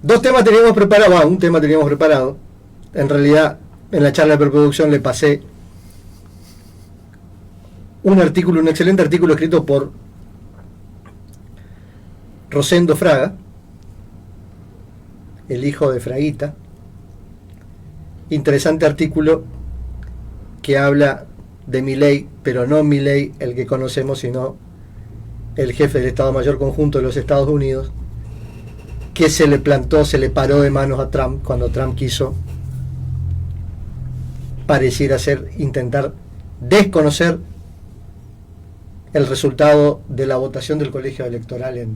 Dos temas teníamos preparados, un tema teníamos preparado. En realidad, en la charla de preproducción le pasé un artículo, un excelente artículo escrito por Rosendo Fraga, el hijo de Fraguita. Interesante artículo que habla de Milei, pero no Milei el que conocemos, sino el jefe del Estado Mayor Conjunto de los Estados Unidos, que se le plantó, se le paró de manos a Trump cuando Trump quiso, pareciera ser, intentar desconocer el resultado de la votación del colegio electoral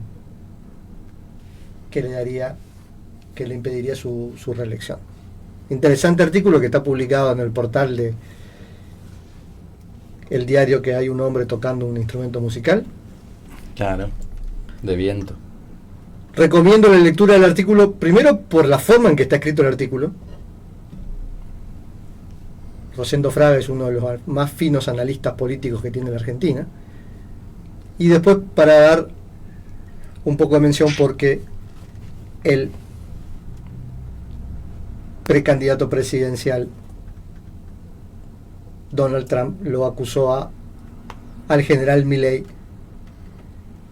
que le impediría su reelección. Interesante artículo que está publicado en el portal de el diario, que hay un hombre tocando un instrumento musical. Claro, de viento. Recomiendo la lectura del artículo, primero por la forma en que está escrito el artículo. Rosendo Fraga es uno de los más finos analistas políticos que tiene la Argentina. Y después para dar un poco de mención porque el precandidato presidencial Donald Trump lo acusó al general Milei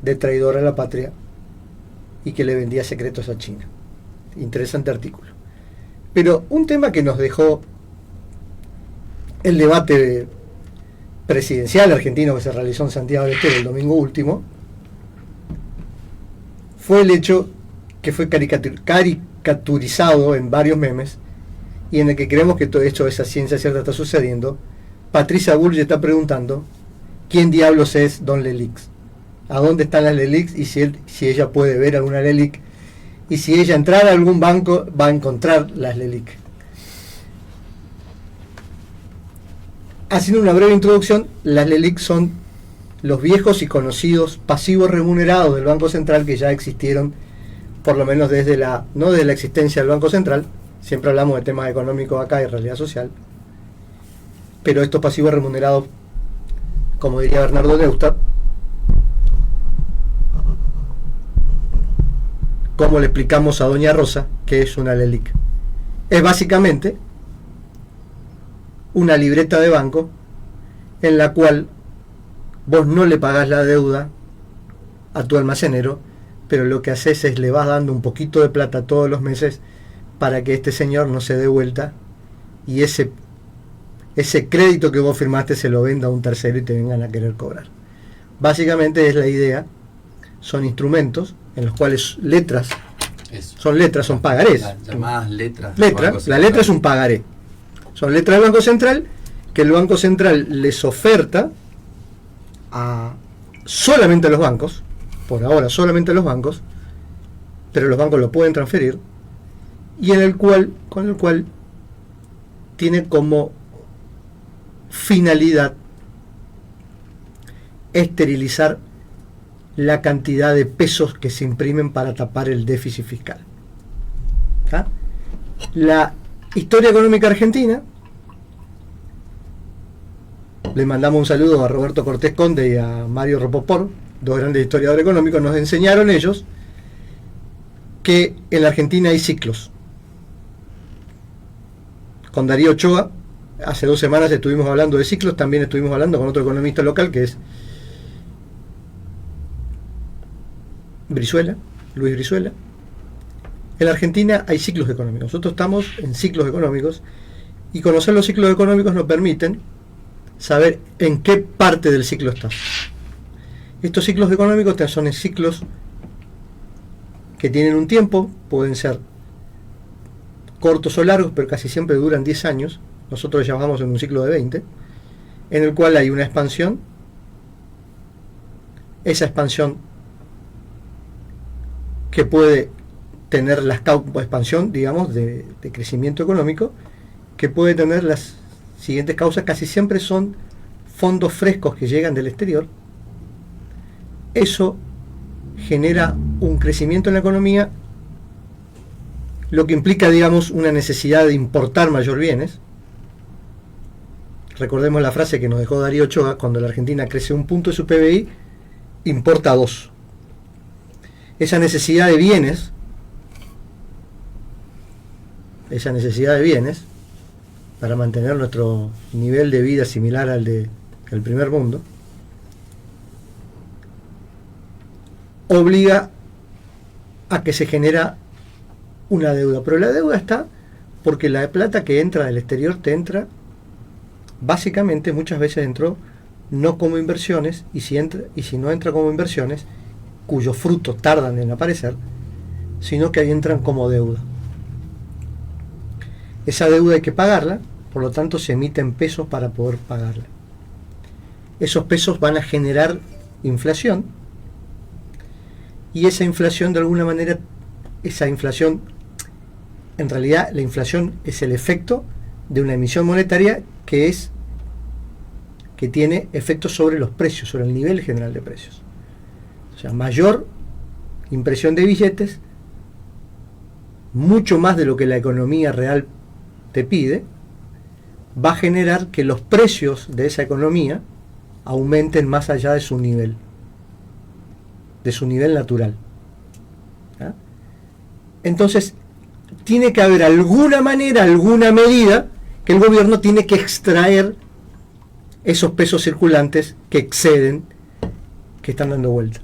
de traidor a la patria y que le vendía secretos a China. Interesante artículo. Pero un tema que nos dejó el debate presidencial argentino que se realizó en Santiago del Estero el domingo último fue el hecho que fue caricaturizado en varios memes y en el que creemos que todo esto, esa ciencia cierta, está sucediendo. Patricia Bullrich está preguntando quién diablos es Don Lelix, a dónde están las Lelix y si ella puede ver alguna Lelix, y si ella entrara a algún banco va a encontrar las Lelix. Haciendo una breve introducción, las Lelix son los viejos y conocidos pasivos remunerados del Banco Central que ya existieron, por lo menos no desde la existencia del Banco Central, siempre hablamos de temas económicos acá y realidad social, pero estos pasivos remunerados, como diría Bernardo Neustadt, como le explicamos a Doña Rosa, que es una LELIC. Es básicamente una libreta de banco en la cual vos no le pagás la deuda a tu almacenero, pero lo que haces es le vas dando un poquito de plata todos los meses para que este señor no se dé vuelta y ese crédito que vos firmaste se lo venda a un tercero y te vengan a querer cobrar. Básicamente es la idea, son instrumentos en los cuales son pagarés. Las llamadas letras. La letra es un pagaré. Son letras del Banco Central que el Banco Central les oferta solamente a los bancos, por ahora solamente a los bancos, pero los bancos lo pueden transferir, y con el cual tiene como finalidad esterilizar la cantidad de pesos que se imprimen para tapar el déficit fiscal. ¿Ah? La historia económica argentina, le mandamos un saludo a Roberto Cortés Conde y a Mario Ropopor, dos grandes historiadores económicos, nos enseñaron ellos que en la Argentina hay ciclos. Con Darío Ochoa, hace 2 semanas estuvimos hablando de ciclos, también estuvimos hablando con otro economista local que es Luis Brizuela. En la Argentina hay ciclos económicos, nosotros estamos en ciclos económicos y conocer los ciclos económicos nos permiten saber en qué parte del ciclo estás. Estos ciclos económicos son ciclos que tienen un tiempo, pueden ser cortos o largos, pero casi siempre duran 10 años, nosotros ya vamos en un ciclo de 20, en el cual hay una expansión, esa expansión que puede tener expansión, digamos, de crecimiento económico, que puede tener las siguientes causas, casi siempre son fondos frescos que llegan del exterior. Eso genera un crecimiento en la economía, lo que implica, digamos, una necesidad de importar mayor bienes. Recordemos la frase que nos dejó Darío Ochoa: cuando la Argentina crece 1 punto de su PBI, importa 2. Esa necesidad de bienes esa necesidad de bienes para mantener nuestro nivel de vida similar al del primer mundo, obliga a que se genera una deuda. Pero la deuda está porque la plata que entra del exterior te entra, básicamente muchas veces entró no como inversiones, y si no entra como inversiones, cuyos frutos tardan en aparecer, sino que ahí entran como deuda. Esa deuda hay que pagarla, por lo tanto se emiten pesos para poder pagarla. Esos pesos van a generar inflación, y esa inflación de alguna manera, en realidad la inflación es el efecto de una emisión monetaria que tiene efectos sobre los precios, sobre el nivel general de precios. O sea, mayor impresión de billetes, mucho más de lo que la economía real te pide, va a generar que los precios de esa economía aumenten más allá de su nivel natural. ¿Ah? Entonces, tiene que haber alguna manera, alguna medida que el gobierno tiene que extraer esos pesos circulantes que exceden, que están dando vuelta.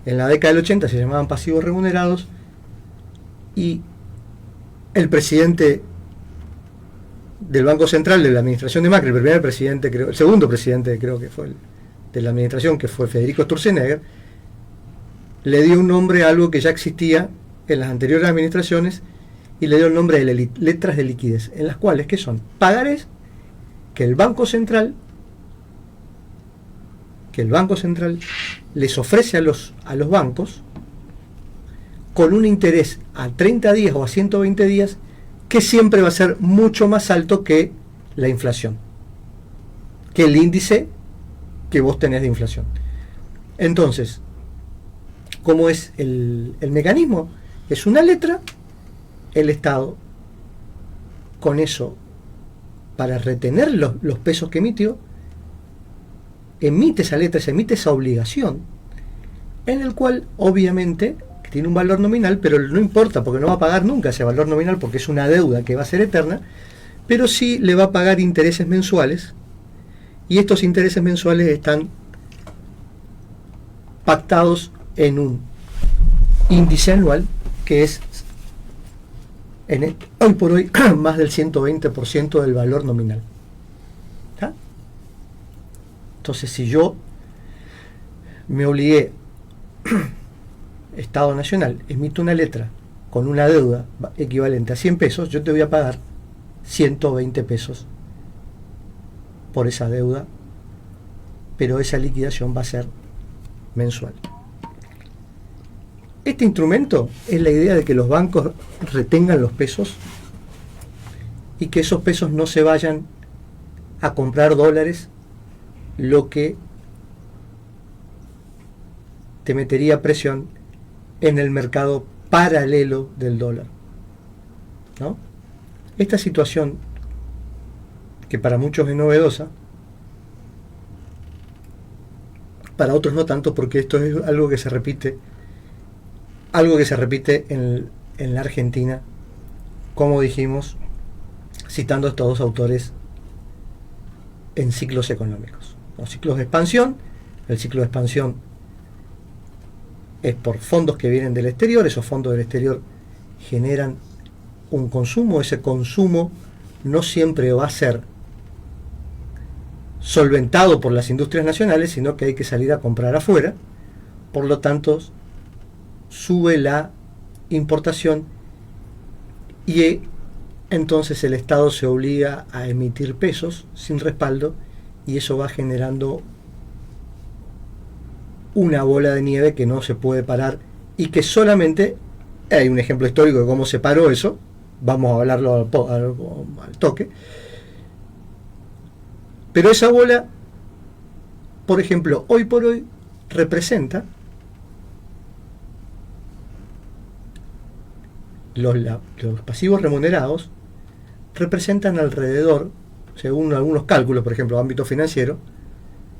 En la década del 80 se llamaban pasivos remunerados, y el presidente del Banco Central de la administración de Macri, el segundo presidente creo que fue de la administración, que fue Federico Sturzenegger, le dio un nombre a algo que ya existía en las anteriores administraciones, y le dio el nombre de letras de liquidez, en las cuales, ¿qué son? Pagarés que el Banco Central les ofrece a los bancos con un interés a 30 días o a 120 días que siempre va a ser mucho más alto que la inflación, que el índice que vos tenés de inflación. Entonces, ¿cómo es el mecanismo? Es una letra, el Estado con eso, para retener los pesos que emitió, emite esa letra, se emite esa obligación, en el cual obviamente tiene un valor nominal, pero no importa porque no va a pagar nunca ese valor nominal, porque es una deuda que va a ser eterna, pero sí le va a pagar intereses mensuales, y estos intereses mensuales están pactados en un índice anual que es hoy por hoy más del 120% del valor nominal. ¿Ah? Entonces, si yo me obligué, Estado Nacional, emito una letra con una deuda equivalente a 100 pesos, yo te voy a pagar 120 pesos por esa deuda, pero esa liquidación va a ser mensual. Este instrumento es la idea de que los bancos retengan los pesos y que esos pesos no se vayan a comprar dólares, lo que te metería presión en el mercado paralelo del dólar, ¿no? Esta situación, que para muchos es novedosa, para otros no tanto, porque esto es algo que se repite en la Argentina, como dijimos, citando a estos dos autores en ciclos económicos. Los ciclos de expansión, el ciclo de expansión es por fondos que vienen del exterior, esos fondos del exterior generan un consumo, ese consumo no siempre va a ser solventado por las industrias nacionales, sino que hay que salir a comprar afuera, por lo tanto sube la importación y entonces el Estado se obliga a emitir pesos sin respaldo, y eso va generando una bola de nieve que no se puede parar, y que solamente hay un ejemplo histórico de cómo se paró eso, vamos a hablarlo al toque, pero esa bola, por ejemplo, hoy por hoy representa los pasivos remunerados, representan alrededor, según algunos cálculos, por ejemplo, ámbito financiero,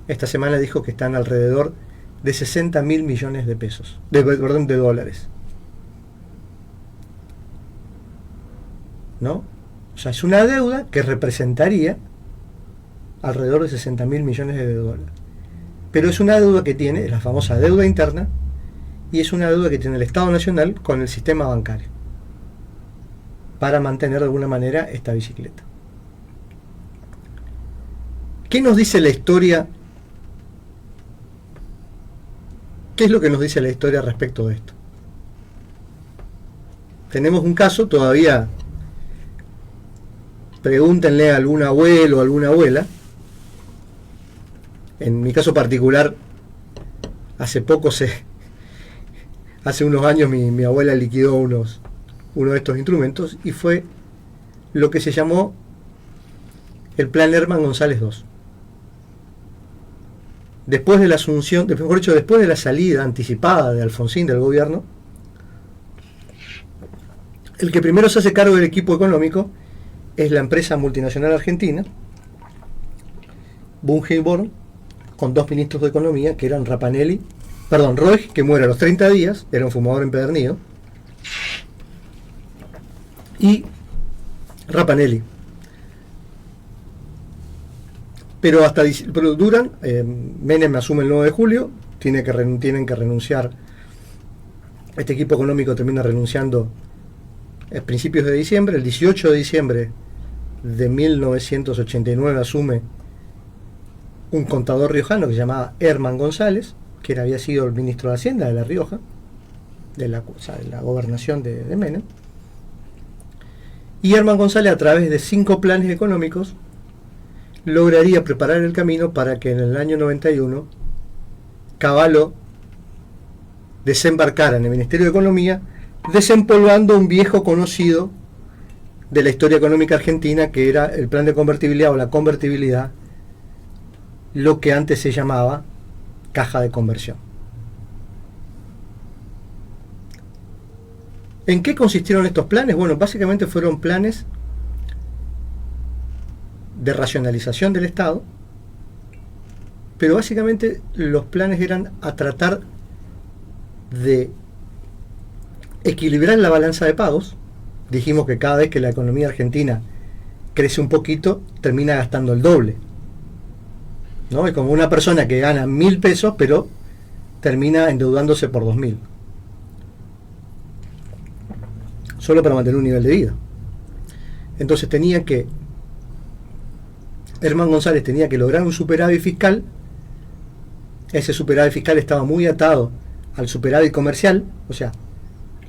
esta semana dijo que están alrededor de 60.000 millones de pesos, de dólares. ¿no? O sea, es una deuda que representaría alrededor de 60.000 millones de dólares. Pero es una deuda que tiene, la famosa deuda interna, y es una deuda que tiene el Estado Nacional con el sistema bancario, para mantener de alguna manera esta bicicleta. ¿Qué nos dice la historia? ¿Qué es lo que nos dice la historia respecto de esto? Tenemos un caso, todavía pregúntenle a algún abuelo o alguna abuela. En mi caso particular, hace unos años mi abuela liquidó uno de estos instrumentos, y fue lo que se llamó el Plan Herman González II. Después de la asunción, mejor dicho, después de la salida anticipada de Alfonsín del gobierno, el que primero se hace cargo del equipo económico es la empresa multinacional argentina, Bunge-Born, con dos ministros de economía que eran Roig, que muere a los 30 días, era un fumador empedernido, y Rapanelli. Pero duran, Menem asume el 9 de julio, tienen que renunciar, este equipo económico termina renunciando a principios de diciembre. El 18 de diciembre de 1989 asume un contador riojano que se llamaba Herman González, que había sido el ministro de Hacienda de La Rioja, de la gobernación de Menem. Y Herman González, a través de 5 planes económicos, lograría preparar el camino para que en el año 91 Cavallo desembarcara en el Ministerio de Economía, desempolvando un viejo conocido de la historia económica argentina, que era el plan de convertibilidad o la convertibilidad, lo que antes se llamaba caja de conversión. ¿En qué consistieron estos planes? Bueno, básicamente fueron planes de racionalización del Estado, pero básicamente los planes eran a tratar de equilibrar la balanza de pagos. Dijimos que cada vez que la economía argentina crece un poquito, termina gastando el doble, ¿no? Es como una persona que gana 1.000 pesos, pero termina endeudándose por 2.000, solo para mantener un nivel de vida. Entonces Herman González tenía que lograr un superávit fiscal. Ese superávit fiscal estaba muy atado al superávit comercial, o sea,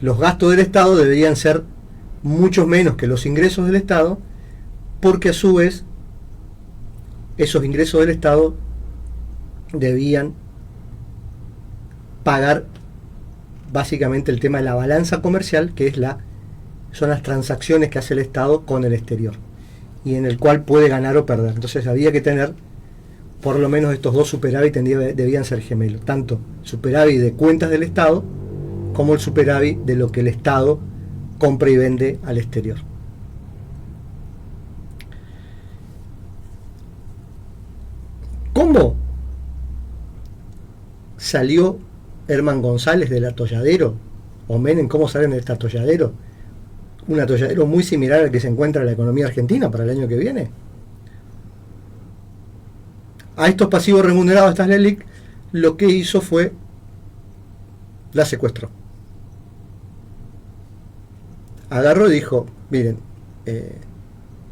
los gastos del Estado deberían ser muchos menos que los ingresos del Estado, porque a su vez esos ingresos del Estado debían pagar básicamente el tema de la balanza comercial, que son las transacciones que hace el Estado con el exterior, y en el cual puede ganar o perder. Entonces había que tener por lo menos estos dos superávit, debían ser gemelos, tanto superávit de cuentas del Estado como el superávit de lo que el Estado compra y vende al exterior. ¿Cómo salió Herman González del atolladero? O Menem, ¿cómo salen de este atolladero? Un atolladero muy similar al que se encuentra en la economía argentina para el año que viene. A estos pasivos remunerados, a estas LELIC, lo que hizo fue la secuestró. Agarró y dijo: miren,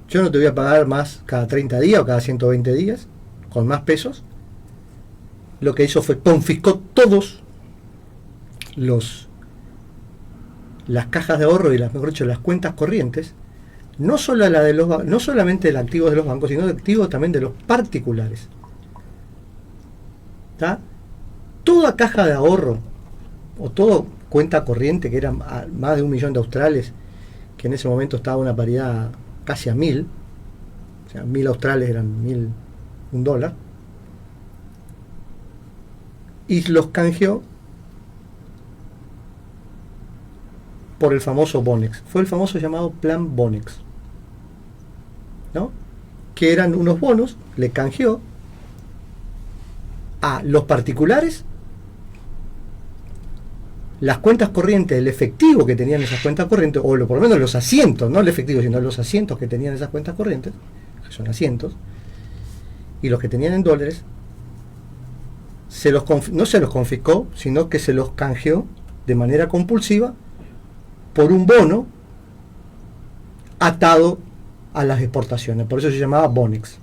yo no te voy a pagar más cada 30 días o cada 120 días con más pesos. Lo que hizo fue confiscó todos las cajas de ahorro y mejor dicho, las cuentas corrientes, no solamente del activo de los bancos, sino del activo también de los particulares. ¿Está? Toda caja de ahorro o toda cuenta corriente, que era más de 1 millón de australes, que en ese momento estaba una paridad casi a 1.000, o sea, 1.000 australes eran $1, y los canjeó por el famoso Bonex. Fue el famoso llamado Plan Bonex, ¿no? Que eran unos bonos, le canjeó a los particulares las cuentas corrientes, el efectivo que tenían esas cuentas corrientes, o por lo menos los asientos, no el efectivo, sino los asientos que tenían esas cuentas corrientes, que son asientos, y los que tenían en dólares, no se los confiscó, sino que se los canjeó de manera compulsiva por un bono atado a las exportaciones. Por eso se llamaba Bonex,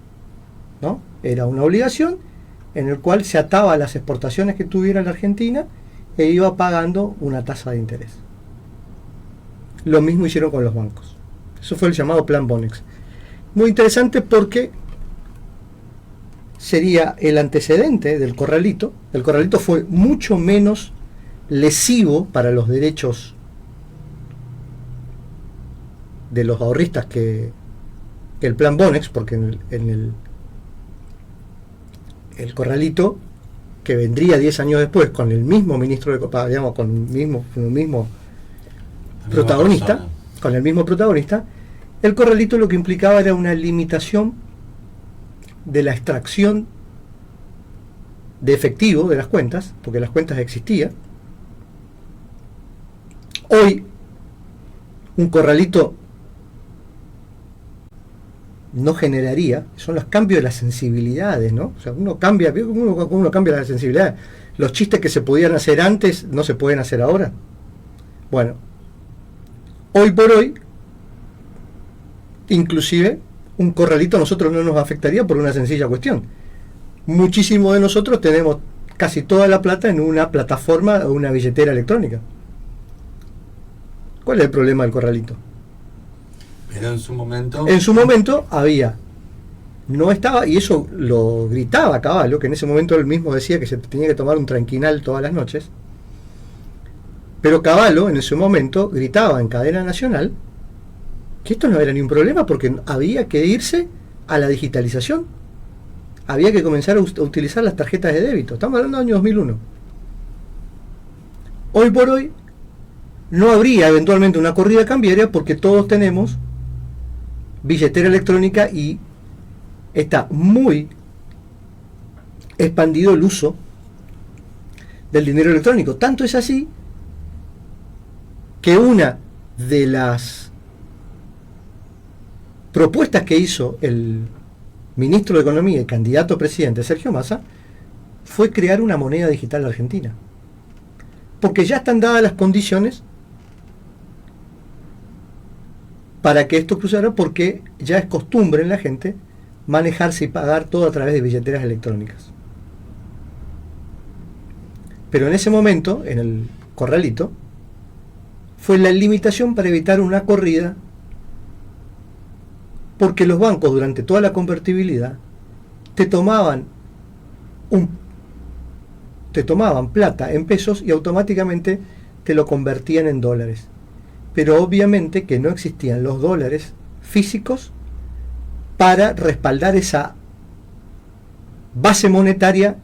¿no? Era una obligación en el cual se ataba a las exportaciones que tuviera la Argentina e iba pagando una tasa de interés. Lo mismo hicieron con los bancos. Eso fue el llamado Plan Bonex. Muy interesante porque sería el antecedente del corralito. El corralito fue mucho menos lesivo para los derechos de los ahorristas que el Plan Bonex, porque en el corralito, que vendría 10 años después con el mismo ministro de Copa, digamos, con el mismo protagonista, el corralito lo que implicaba era una limitación de la extracción de efectivo de las cuentas, porque las cuentas existían. Hoy un corralito no generaría, son los cambios de las sensibilidades, ¿no? O sea, uno cambia la sensibilidad. Los chistes que se podían hacer antes no se pueden hacer ahora. Bueno, hoy por hoy, inclusive un corralito a nosotros no nos afectaría por una sencilla cuestión. Muchísimos de nosotros tenemos casi toda la plata en una plataforma o una billetera electrónica. ¿Cuál es el problema del corralito? Pero en su momento... En su momento había, no estaba, y eso lo gritaba Cavallo, que en ese momento él mismo decía que se tenía que tomar un tranquinal todas las noches, pero Cavallo en ese momento gritaba en cadena nacional que esto no era ni un problema porque había que irse a la digitalización, había que comenzar a utilizar las tarjetas de débito. Estamos hablando del año 2001. Hoy por hoy no habría eventualmente una corrida cambiaria porque todos tenemos billetera electrónica y está muy expandido el uso del dinero electrónico. Tanto es así que una de las propuestas que hizo el ministro de Economía y candidato a presidente Sergio Massa fue crear una moneda digital argentina, porque ya están dadas las condiciones para que esto cruzara, porque ya es costumbre en la gente manejarse y pagar todo a través de billeteras electrónicas. Pero en ese momento, en el corralito, fue la limitación para evitar una corrida, porque los bancos durante toda la convertibilidad te tomaban plata en pesos y automáticamente te lo convertían en dólares. Pero obviamente que no existían los dólares físicos para respaldar esa base monetaria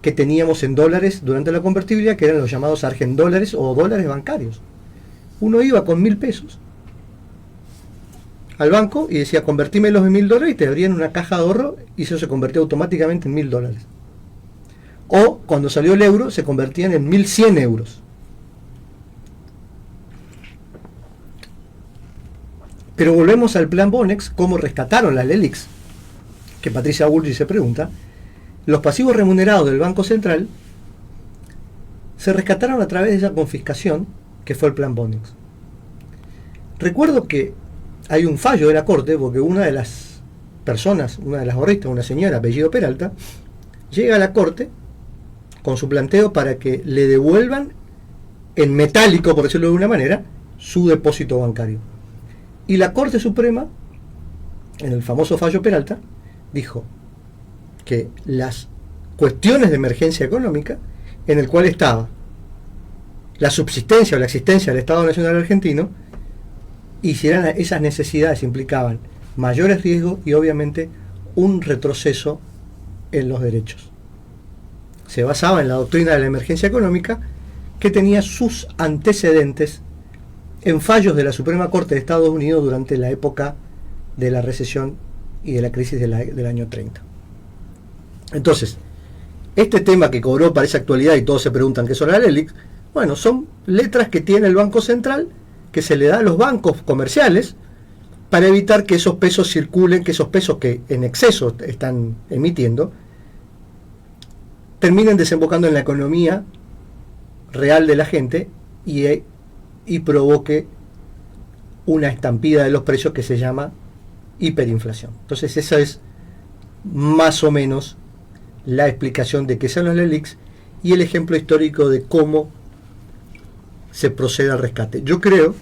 que teníamos en dólares durante la convertibilidad, que eran los llamados argendólares o dólares bancarios. Uno iba con 1.000 pesos al banco y decía convertímelos en $1.000 y te abrían una caja de ahorro y eso se convertía automáticamente en $1.000. O cuando salió el euro se convertían en 1.100 euros. Pero volvemos al plan Bonex, cómo rescataron las LELIQs, que Patricia Bullrich se pregunta. Los pasivos remunerados del Banco Central se rescataron a través de esa confiscación que fue el plan Bonex. Recuerdo que hay un fallo de la Corte porque una de las personas, una de las ahorristas, una señora apellido Peralta, llega a la Corte con su planteo para que le devuelvan en metálico, por decirlo de una manera, su depósito bancario. Y la Corte Suprema, en el famoso fallo Peralta, dijo que las cuestiones de emergencia económica, en el cual estaba la subsistencia o la existencia del Estado Nacional Argentino, y si eran esas necesidades implicaban mayores riesgos y obviamente un retroceso en los derechos. Se basaba en la doctrina de la emergencia económica, que tenía sus antecedentes en fallos de la Suprema Corte de Estados Unidos durante la época de la recesión y de la crisis del año 30. Entonces, este tema que cobró parece actualidad y todos se preguntan qué son las LELIQs, Bueno, son letras que tiene el Banco Central, que se le da a los bancos comerciales para evitar que esos pesos circulen, que esos pesos que en exceso están emitiendo, terminen desembocando en la economía real de la gente y provoque una estampida de los precios que se llama hiperinflación. Entonces esa es más o menos la explicación de qué son los LELIQs y el ejemplo histórico de cómo se procede al rescate. Yo creo,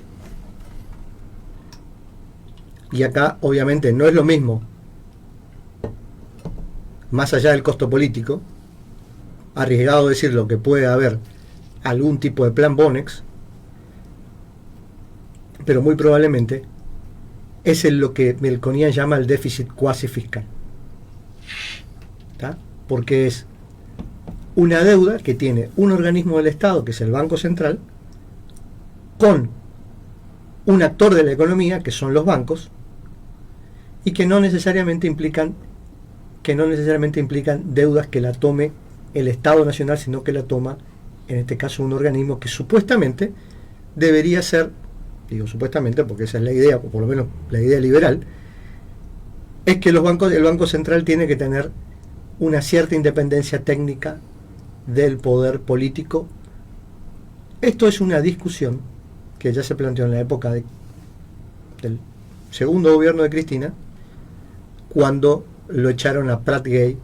y acá obviamente no es lo mismo, más allá del costo político, arriesgado decirlo que puede haber algún tipo de plan Bonex, pero muy probablemente es en lo que Melconian llama el déficit cuasi fiscal, ¿tá? Porque es una deuda que tiene un organismo del Estado, que es el Banco Central, con un actor de la economía, que son los bancos, y que no necesariamente implican deudas que la tome el Estado Nacional, sino que la toma, en este caso, un organismo que supuestamente debería ser, digo supuestamente porque esa es la idea, o por lo menos la idea liberal, es que el Banco Central tiene que tener una cierta independencia técnica del poder político. Esto es una discusión que ya se planteó en la época del segundo gobierno de Cristina, cuando lo echaron a Prat Gay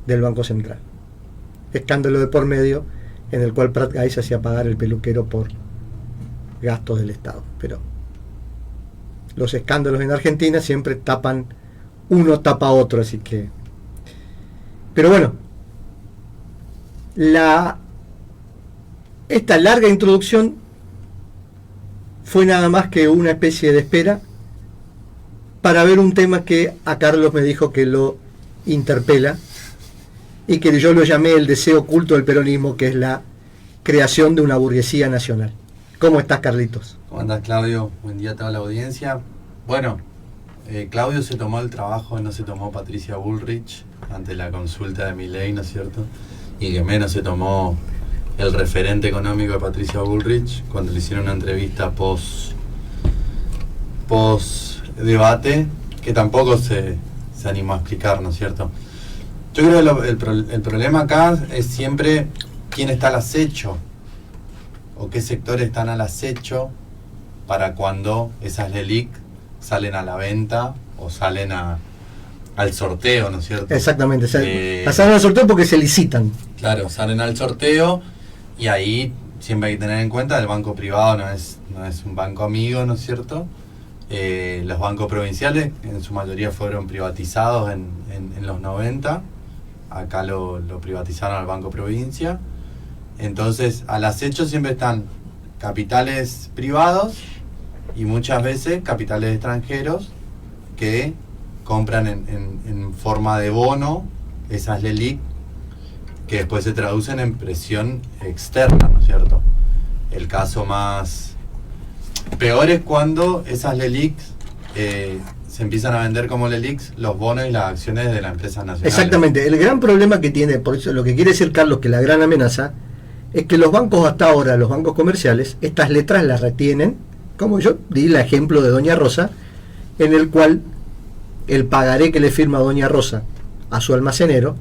del Banco Central. Escándalo de por medio en el cual Prat Gay se hacía pagar el peluquero por gastos del Estado. Pero los escándalos en Argentina siempre uno tapa a otro, así que... Pero bueno, esta larga introducción fue nada más que una especie de espera para ver un tema que a Carlos me dijo que lo interpela y que yo lo llamé el deseo oculto del peronismo, que es la creación de una burguesía nacional. ¿Cómo estás, Carlitos? ¿Cómo andás, Claudio? Buen día a toda la audiencia. Bueno, Claudio se tomó el trabajo, no se tomó Patricia Bullrich ante la consulta de Milei, ¿no es cierto? Y que menos se tomó el referente económico de Patricia Bullrich cuando le hicieron una entrevista post debate, que tampoco se animó a explicar, ¿no es cierto? Yo creo que el problema acá es siempre quién está al acecho o qué sectores están al acecho para cuando esas LELIQ salen a la venta o salen al sorteo, ¿no es cierto? Exactamente, salen al sorteo porque se licitan. Claro, salen al sorteo y ahí siempre hay que tener en cuenta el banco privado no es un banco amigo, ¿no es cierto? Los bancos provinciales en su mayoría fueron privatizados en los 90, acá lo privatizaron al Banco Provincia, entonces al acecho siempre están capitales privados y muchas veces capitales extranjeros que compran en forma de bono esas LELIQ que después se traducen en presión externa, ¿no es cierto? El caso más peor es cuando esas LELIQs se empiezan a vender como LELIQs los bonos y las acciones de las empresas nacionales. Exactamente, el gran problema que tiene, por eso lo que quiere decir Carlos, que la gran amenaza, es que los bancos hasta ahora, los bancos comerciales, estas letras las retienen, como yo di el ejemplo de Doña Rosa, en el cual el pagaré que le firma Doña Rosa a su almacenero,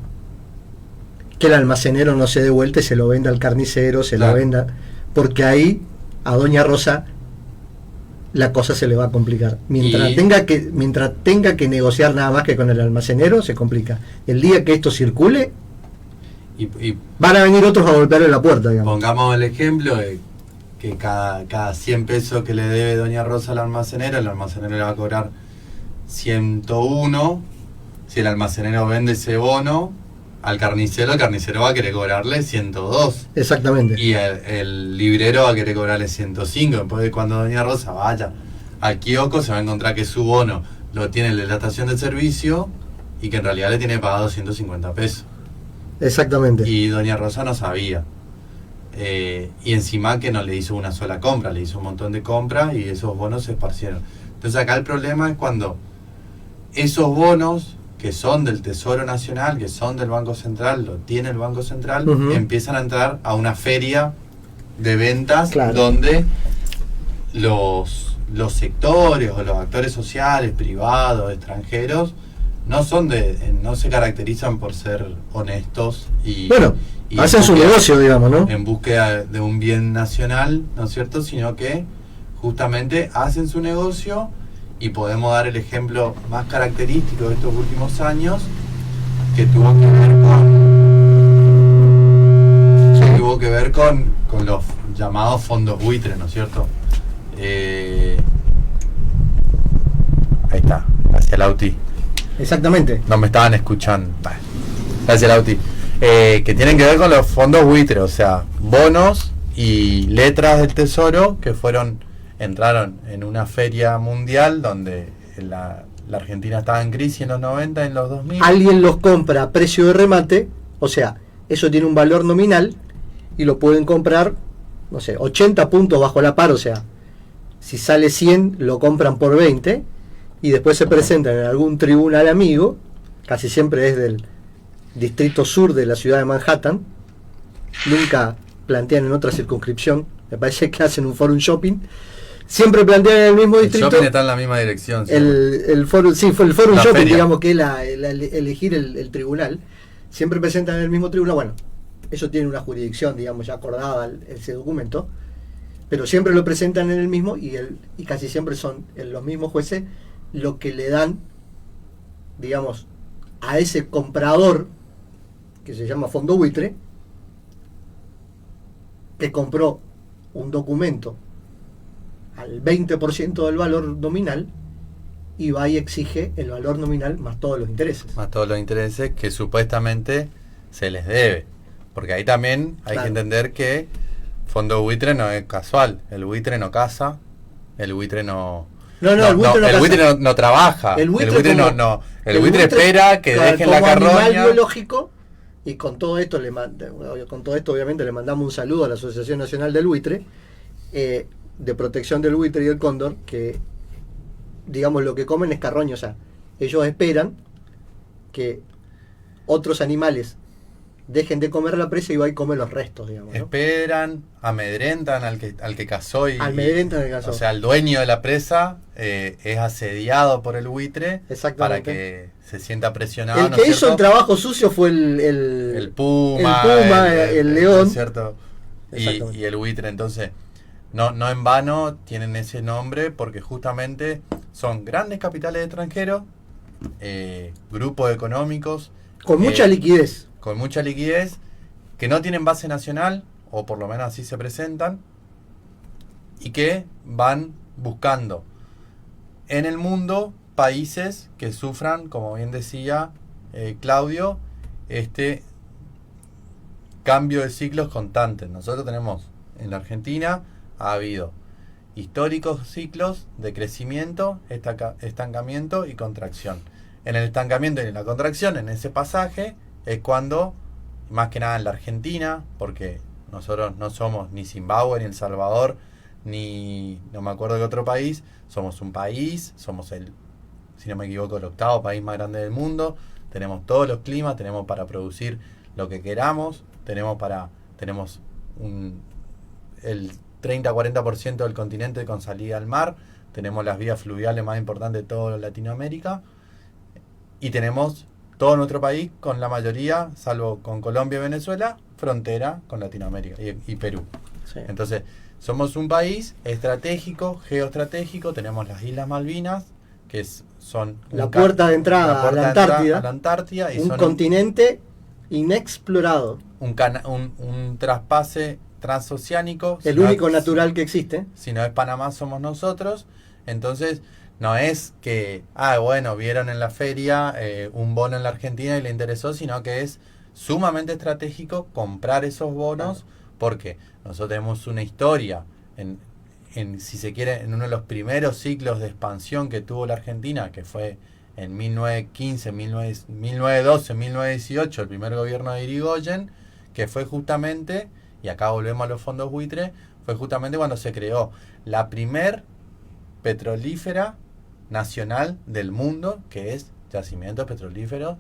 que el almacenero no se dé vuelta y se lo venda al carnicero, lo venda, porque ahí a Doña Rosa la cosa se le va a complicar. Mientras tenga que negociar nada más que con el almacenero, se complica. El día que esto circule, van a venir otros a golpearle la puerta, digamos. Pongamos el ejemplo de que cada 100 pesos que le debe Doña Rosa al almacenero, el almacenero le va a cobrar 101. Si el almacenero vende ese bono al carnicero, el carnicero va a querer cobrarle 102. Exactamente. Y el librero va a querer cobrarle 105. Después de cuando Doña Rosa vaya al kiosco, se va a encontrar que su bono lo tiene el de la estación de servicio y que en realidad le tiene pagado 150 pesos. Exactamente. Y Doña Rosa no sabía. Y encima que no le hizo una sola compra, le hizo un montón de compras y esos bonos se esparcieron. Entonces acá el problema es cuando esos bonos que son del Tesoro Nacional, que son del Banco Central, lo tiene el Banco Central, Ujú. empiezan a entrar a una feria de ventas, Claro. donde los sectores o los actores sociales, privados, extranjeros, no se caracterizan por ser honestos Bueno, y hacen en su búsqueda- negocio, digamos, ¿no? en búsqueda de un bien nacional, ¿no es cierto? Sino que justamente hacen su negocio, y podemos dar el ejemplo más característico de estos últimos años, que tuvo que ver con los llamados fondos buitres, ¿no es cierto? Ahí está, gracias Lauti. Exactamente. No me estaban escuchando. Vale. Gracias Lauti. Que tienen que ver con los fondos buitres, o sea, bonos y letras del Tesoro que entraron en una feria mundial donde la Argentina estaba en crisis en los 90, en los 2000. Alguien los compra a precio de remate, o sea, eso tiene un valor nominal y lo pueden comprar, no sé, 80 puntos bajo la par, o sea, si sale 100 lo compran por 20 y después se presentan en algún tribunal amigo, casi siempre es del distrito sur de la ciudad de Manhattan, nunca plantean en otra circunscripción, me parece que hacen un forum shopping, siempre plantean en el mismo El distrito. shopping está en la misma dirección. El forum, sí, fue el forum La shopping, feria. digamos que es elegir el tribunal. Siempre presentan en el mismo tribunal. Bueno, eso tiene una jurisdicción, digamos, ya acordada ese documento, pero siempre lo presentan en el mismo y casi siempre son los mismos jueces lo que le dan, digamos, a ese comprador que se llama fondo buitre, que compró un documento al 20% del valor nominal y va y exige el valor nominal más todos los intereses. Más todos los intereses que supuestamente se les debe. Porque ahí también hay Claro. que entender que fondo buitre no es casual. El buitre no caza, el buitre no... No, no, el buitre no el caza. buitre no trabaja. El buitre no, como- no. El buitre espera que claro, dejen la como animal carroña. biológico, y con todo esto obviamente le mandamos un saludo a la Asociación Nacional del Buitre, de protección del buitre y del cóndor, que digamos lo que comen es carroña, o sea, ellos esperan que otros animales dejen de comer la presa y va y come los restos, digamos, ¿no? Esperan, amedrentan al que cazó y... Amedrentan al que cazó. O sea, el dueño de la presa es asediado por el buitre para Exactamente. que se sienta presionado. El ¿no que es hizo cierto? el trabajo sucio fue El puma, el león. ¿no es cierto? Exactamente. Y el buitre. Entonces, no en vano tienen ese nombre, porque justamente son grandes capitales extranjeros, grupos económicos con mucha liquidez. con mucha liquidez, que no tienen base nacional, o por lo menos así se presentan, y que van buscando en el mundo países que sufran, como bien decía Claudio, este cambio de ciclos constantes. Nosotros tenemos en la Argentina, ha habido históricos ciclos de crecimiento, estancamiento y contracción. En el estancamiento y en la contracción, en ese pasaje, es cuando, más que nada en la Argentina, porque nosotros no somos ni Zimbabue, ni El Salvador, ni no me acuerdo de otro país, somos un país, somos si no me equivoco, el 8º país más grande del mundo, tenemos todos los climas, tenemos para producir lo que queramos, tenemos el 30-40% del continente con salida al mar, tenemos las vías fluviales más importantes de toda Latinoamérica, y tenemos todo nuestro país, con la mayoría, salvo con Colombia y Venezuela, frontera con Latinoamérica y Perú. Sí. Entonces, somos un país estratégico, geoestratégico, tenemos las Islas Malvinas, que son La puerta de entrada a la Antártida, a la Antártida, y un son continente inexplorado, un traspase transoceánico. el Si no único es- natural que existe. Si no es Panamá, somos nosotros. Entonces, no es que, bueno, vieron en la feria un bono en la Argentina y le interesó, sino que es sumamente estratégico comprar esos bonos, porque nosotros tenemos una historia, si se quiere, en uno de los primeros ciclos de expansión que tuvo la Argentina, que fue en 1915, 1912, 1918, el primer gobierno de Irigoyen, que fue justamente, y acá volvemos a los fondos buitre, fue justamente cuando se creó la primer petrolífera nacional del mundo, que es Yacimientos Petrolíferos.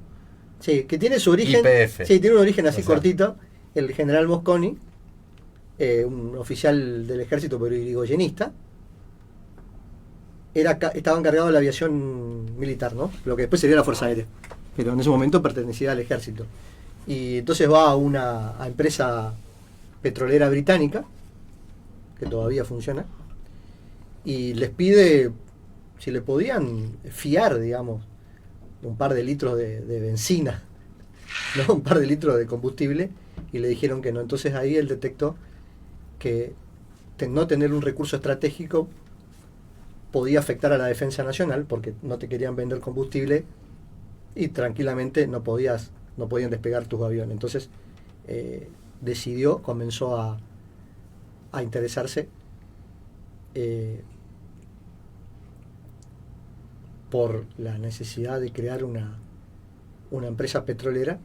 Sí, que tiene su origen. YPF. Sí, tiene un origen así O sea, cortito. El general Mosconi, un oficial del ejército pero irigoyenista, estaba encargado de la aviación militar, ¿no? Lo que después sería la Fuerza Aérea. Pero en ese momento pertenecía al ejército. Y entonces va a una empresa petrolera británica, que todavía funciona, y les pide si le podían fiar, digamos, un par de litros de benzina, ¿no? Un par de litros de combustible, y le dijeron que no. Entonces ahí él detectó que no tener un recurso estratégico podía afectar a la defensa nacional, porque no te querían vender combustible y tranquilamente no podían despegar tus aviones. Entonces comenzó a interesarse por la necesidad de crear una empresa petrolera,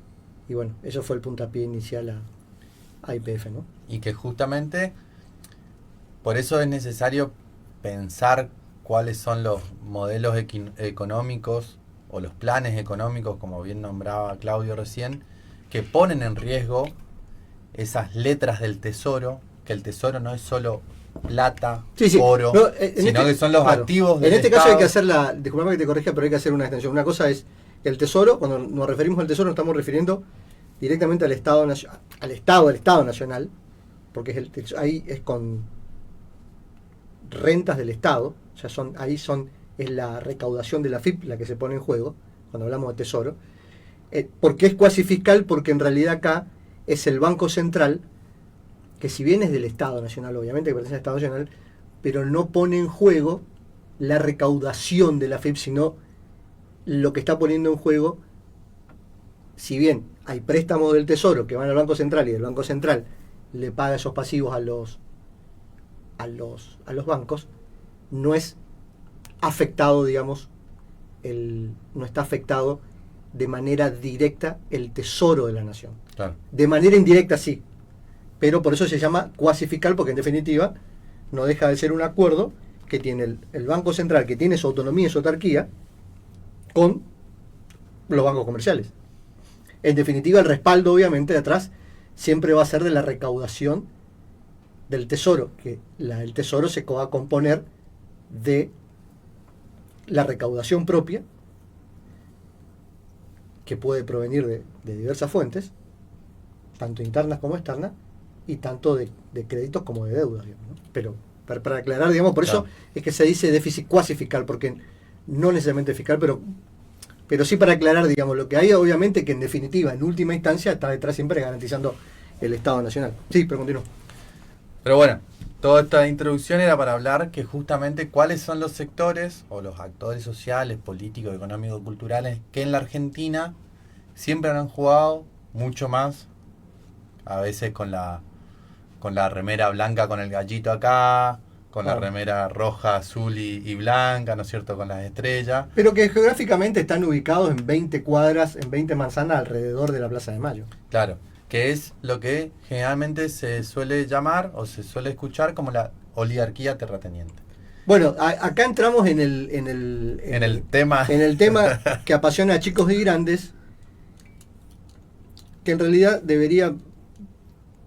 y bueno, eso fue el puntapié inicial a YPF, ¿no? Y que justamente por eso es necesario pensar cuáles son los modelos económicos o los planes económicos, como bien nombraba Claudio recién, que ponen en riesgo esas letras del tesoro, que el tesoro no es solo plata, Sí, oro, no, sino que son los activos del En este Estado. caso hay que hacer disculpame que te corrija, pero hay que hacer una extensión. Una cosa es el tesoro. Cuando nos referimos al tesoro nos estamos refiriendo directamente al Estado del Estado Nacional, porque ahí es con rentas del Estado, o sea, es la recaudación de la FIP la que se pone en juego cuando hablamos de tesoro. ¿Por qué es cuasi fiscal? Porque en realidad acá es el Banco Central, que si bien es del Estado Nacional, obviamente que pertenece al Estado Nacional, pero no pone en juego la recaudación de la FIP, sino lo que está poniendo en juego, si bien hay préstamos del Tesoro que van al Banco Central y el Banco Central le paga esos pasivos a los bancos, no es afectado, digamos, no está afectado de manera directa el tesoro de la nación. Claro. De manera indirecta sí, pero por eso se llama cuasi fiscal, porque en definitiva no deja de ser un acuerdo que tiene el Banco Central, que tiene su autonomía y su autarquía, con los bancos comerciales. En definitiva, el respaldo, obviamente, de atrás siempre va a ser de la recaudación del tesoro, que el tesoro se va a componer de la recaudación propia, que puede provenir de diversas fuentes, tanto internas como externas, y tanto de créditos como de deudas, digamos, ¿no? Pero para aclarar, digamos, por eso es que se dice déficit cuasi fiscal, porque no necesariamente fiscal, pero sí para aclarar, digamos, lo que hay, obviamente, que en definitiva, en última instancia, está detrás siempre garantizando el Estado Nacional. Sí, pero continúo. Pero bueno, toda esta introducción era para hablar que justamente cuáles son los sectores o los actores sociales, políticos, económicos, culturales que en la Argentina siempre han jugado mucho más, a veces con la remera blanca con el gallito acá, con la remera roja, azul y blanca, ¿no es cierto?, con las estrellas. Pero que geográficamente están ubicados en 20 cuadras, en 20 manzanas alrededor de la Plaza de Mayo. Claro, que es lo que generalmente se suele llamar o se suele escuchar como la oligarquía terrateniente. Bueno, acá entramos en el tema que apasiona a chicos y grandes, que en realidad debería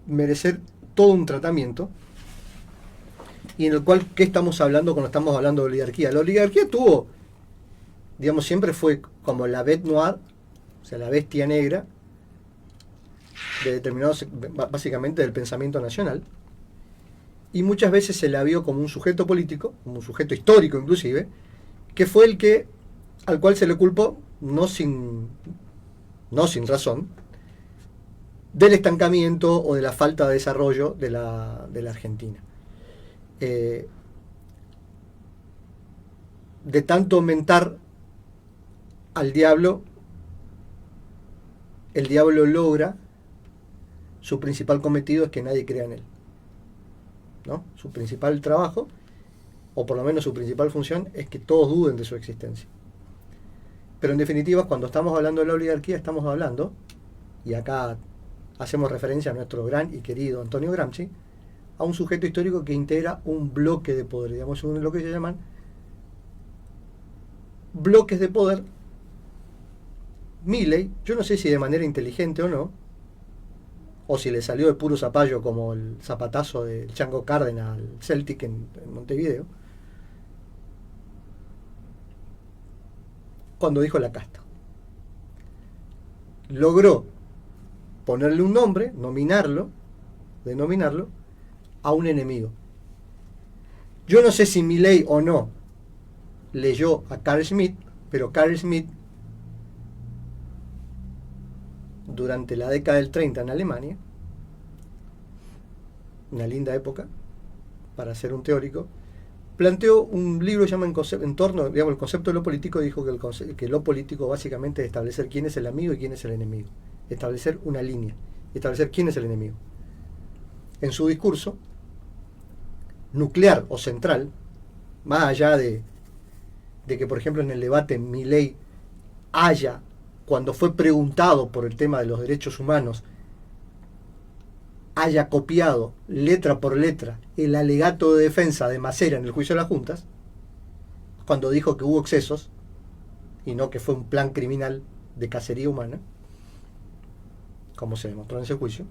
merecer todo un tratamiento, y en el cual, ¿qué estamos hablando cuando estamos hablando de oligarquía? La oligarquía tuvo, digamos, siempre fue como la bête noire, o sea, la bestia negra, de determinados, básicamente del pensamiento nacional, y muchas veces se la vio como un sujeto político, como un sujeto histórico inclusive, que fue al cual se le culpó, no sin razón, del estancamiento o de la falta de desarrollo de la Argentina. De tanto mentar al diablo, el diablo logra su principal cometido, es que nadie crea en él, ¿no? Su principal trabajo, o por lo menos su principal función, es que todos duden de su existencia. Pero en definitiva, cuando estamos hablando de la oligarquía, estamos hablando, y acá hacemos referencia a nuestro gran y querido Antonio Gramsci, a un sujeto histórico que integra un bloque de poder, digamos, lo que se llaman bloques de poder Milei, yo no sé si de manera inteligente o no, o si le salió de puro zapallo como el zapatazo del Chango Cárdenas al Celtic en Montevideo, cuando dijo la casta. Logró ponerle un nombre, denominarlo, a un enemigo. Yo no sé si Milei o no leyó a Carl Schmitt, pero Carl Schmitt, durante la década del 30 en Alemania, una linda época para ser un teórico, planteó un libro que se llama en torno, digamos, el concepto de lo político. Dijo que lo político básicamente es establecer quién es el amigo y quién es el enemigo, establecer una línea, establecer quién es el enemigo. En su discurso nuclear o central, más allá de que, por ejemplo, en el debate Milei haya, cuando fue preguntado por el tema de los derechos humanos, haya copiado letra por letra el alegato de defensa de Macera en el juicio de las juntas, cuando dijo que hubo excesos y no que fue un plan criminal de cacería humana, como se demostró en ese juicio.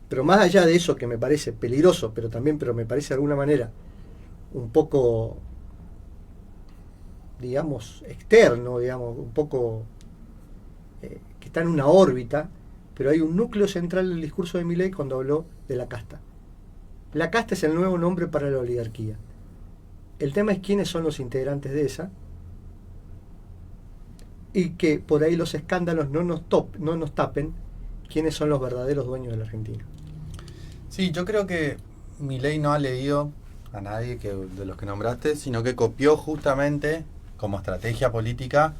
Pero más allá de eso, que me parece peligroso, pero me parece de alguna manera un poco, digamos, externo, digamos, un poco que está en una órbita, pero hay un núcleo central del discurso de Milei cuando habló de la casta. La casta es el nuevo nombre para la oligarquía. El tema es quiénes son los integrantes de esa, y que por ahí los escándalos no nos tapen quiénes son los verdaderos dueños de la Argentina. Sí, yo creo que Milei no ha leído a nadie de los que nombraste, sino que copió justamente como estrategia política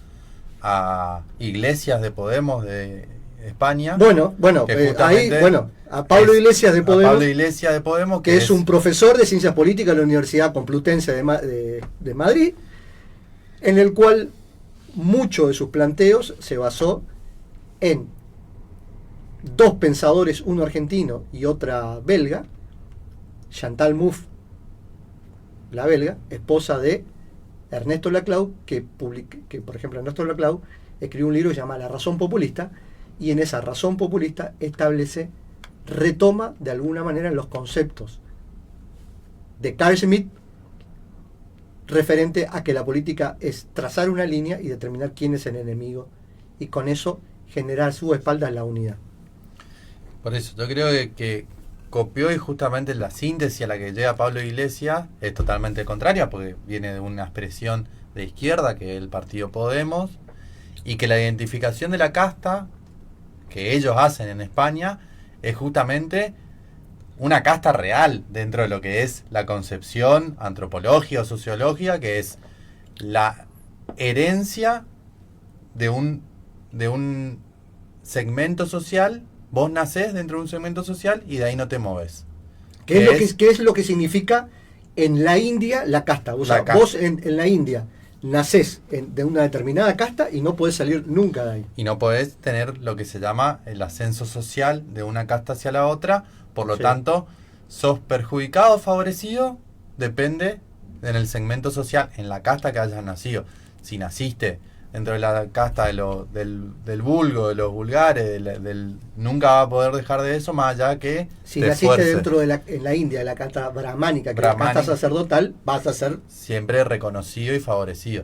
a Iglesias de Podemos de España. A Pablo Iglesias de Podemos. A Pablo Iglesias de Podemos, que es un profesor de Ciencias Políticas de la Universidad Complutense de Madrid, en el cual mucho de sus planteos se basó en dos pensadores, uno argentino y otra belga, Chantal Mouffe, la belga, esposa de Ernesto Laclau, que por ejemplo Ernesto Laclau escribió un libro que se llama La razón populista, y en esa razón populista retoma de alguna manera los conceptos de Carl Schmitt referente a que la política es trazar una línea y determinar quién es el enemigo, y con eso generar a su espalda la unidad. Por eso, yo creo que copió, y justamente la síntesis a la que llega Pablo Iglesias es totalmente contraria, porque viene de una expresión de izquierda, que es el partido Podemos, y que la identificación de la casta que ellos hacen en España es justamente una casta real dentro de lo que es la concepción antropológica o sociológica, que es la herencia de un segmento social. Vos nacés dentro de un segmento social y de ahí no te moves. ¿Qué es lo que significa en la India la casta? Vos en la India nacés de una determinada casta y no podés salir nunca de ahí. Y no podés tener lo que se llama el ascenso social de una casta hacia la otra. Por lo tanto, sos perjudicado o favorecido, depende en el segmento social, en la casta que hayas nacido. Si naciste dentro de la casta del vulgo, de los vulgares, nunca va a poder dejar de eso, más allá que si naciste dentro en la India, de la casta brahmánica, que es la casta sacerdotal, vas a ser siempre reconocido y favorecido.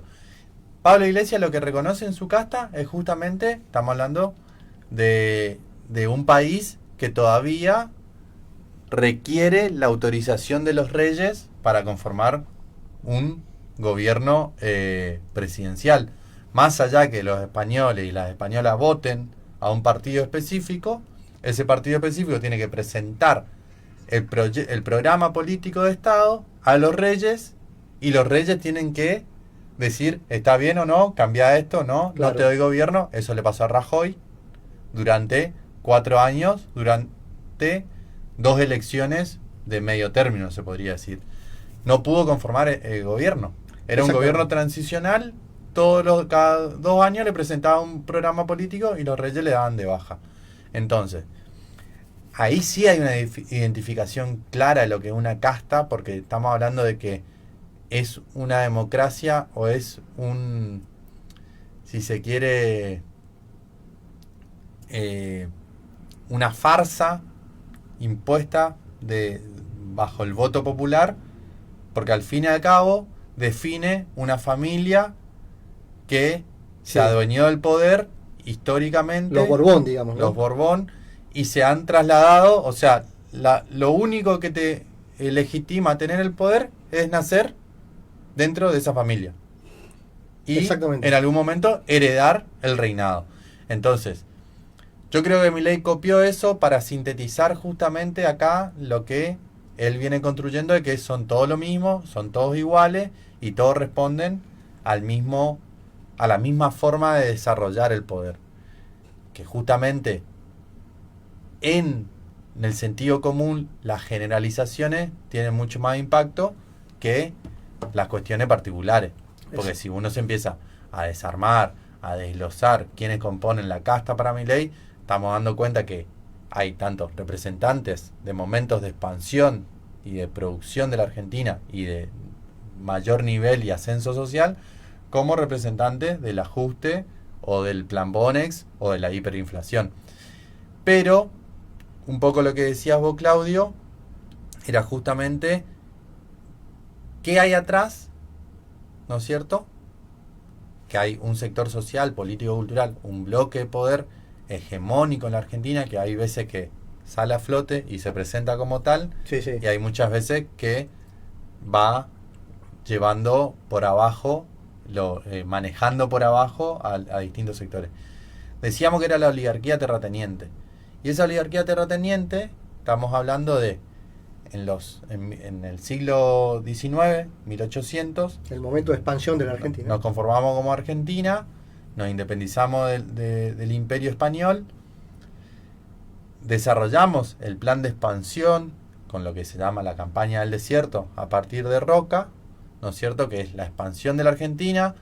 Pablo Iglesias lo que reconoce en su casta es justamente, estamos hablando de un país que todavía requiere la autorización de los reyes para conformar un gobierno presidencial. Más allá que los españoles y las españolas voten a un partido específico, ese partido específico tiene que presentar el programa político de Estado a los reyes, y los reyes tienen que decir, ¿está bien o no? ¿Cambia esto? ¿No? Claro. No te doy gobierno. Eso le pasó a Rajoy durante 4 años, durante 2 elecciones de medio término, se podría decir. No pudo conformar el gobierno. Era un gobierno transicional. Cada 2 años le presentaba un programa político y los reyes le daban de baja. Entonces, ahí sí hay una identificación clara de lo que es una casta, porque estamos hablando de que es una democracia o es si se quiere, una farsa impuesta bajo el voto popular, porque al fin y al cabo define una familia que se adueñó del poder históricamente. Los Borbón, digamos, ¿no? Los Borbón, y se han trasladado, o sea, lo único que te legitima tener el poder es nacer dentro de esa familia. Y exactamente, en algún momento heredar el reinado. Entonces, yo creo que Milei copió eso para sintetizar justamente acá lo que él viene construyendo, de que son todos lo mismo, son todos iguales y todos responden a la misma forma de desarrollar el poder. Que justamente en el sentido común las generalizaciones tienen mucho más impacto que las cuestiones particulares. Porque si uno se empieza a desarmar, a desglosar quiénes componen la casta para Milei, estamos dando cuenta que hay tantos representantes de momentos de expansión y de producción de la Argentina y de mayor nivel y ascenso social, como representantes del ajuste o del plan Bonex o de la hiperinflación. Pero, un poco lo que decías vos, Claudio, era justamente qué hay atrás, ¿no es cierto? Que hay un sector social, político, cultural, un bloque de poder hegemónico en la Argentina, que hay veces que sale a flote y se presenta como tal, sí, sí. Y hay muchas veces que va llevando por abajo, manejando por abajo a distintos sectores. Decíamos que era la oligarquía terrateniente, y esa oligarquía terrateniente, estamos hablando de en el siglo XIX, 1800, el momento de expansión de la Argentina. Nos conformamos como Argentina, nos independizamos del Imperio Español, desarrollamos el plan de expansión con lo que se llama la campaña del desierto a partir de Roca, ¿no es cierto?, que es la expansión de la Argentina.